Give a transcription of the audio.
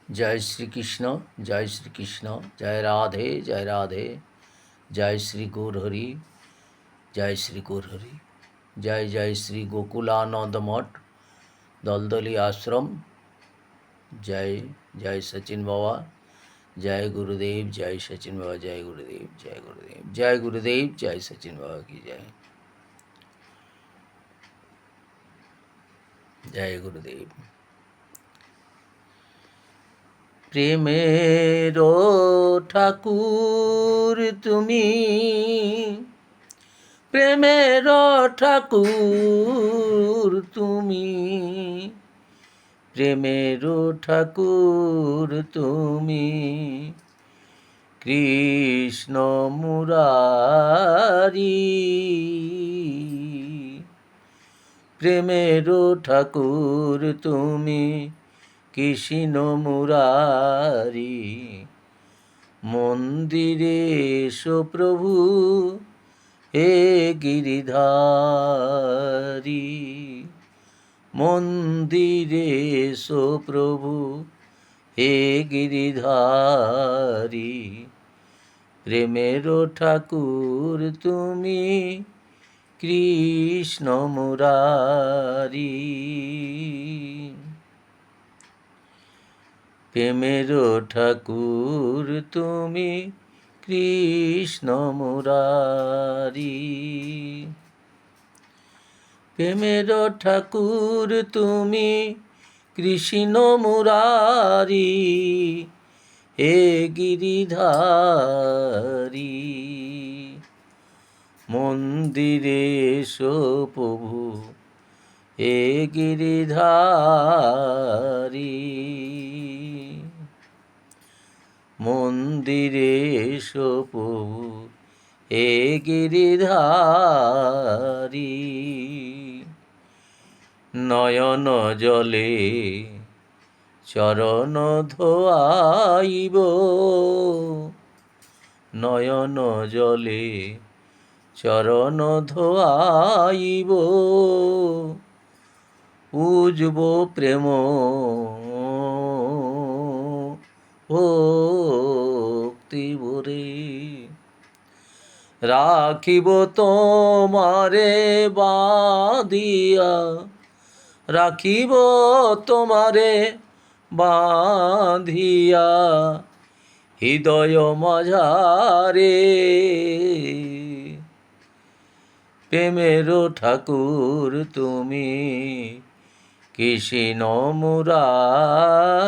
जय श्री कृष्ण, जय श्री कृष्ण, जय राधे जय राधे, जय श्री गौरहरि, जय श्री गौरहरि, जय जय श्री गोकुलानंद मठ दलदली आश्रम, जय जय सचिन बाबा, जय गुरुदेव, जय सचिन बाबा, जय गुरुदेव, जय गुरुदेव, जय गुरुदेव, जय सचिन बाबा की जय, जय गुरुदेव। प्रेमेर ठाकुर তুমি, প্রেমের ঠাকুর তুমি, প্রেমের ঠাকুর তুমি, কৃষ্ণ মুরারি, প্রেমের ঠাকুর তুমি, কৃষ্ণ মুরারি, মন্দিরে এসো প্রভু হে গিরিধারী, মন্দিরে এসো প্রভু হে গিরিধারী, প্রেমের ঠাকুর তুমি, কৃষ্ণ মুরারি, প্রেমের ঠাকুর তুমি, কৃষ্ণ মুরারি, প্রেমের ঠাকুর তুমি, কৃষ্ণ মুরারি, হে গিরিধারী, মন্দিরে এসো প্রভু হে গিরিধারী, মন্দিরে এসো প্রভু হে গিরিধারী, নয়ন জলে চরণ ধোয়াইব, নয়ন জলে চরণ ধোয়াইব, উজব প্রেম ভক্তি ভরে, রাখিব তোমারে বাঁধিয়া, রাখিব তোমারে বাঁধিয়া, হৃদয় মাঝারে, প্রেমের ঠাকুর তুমি, কৃষ্ণ মুরারি।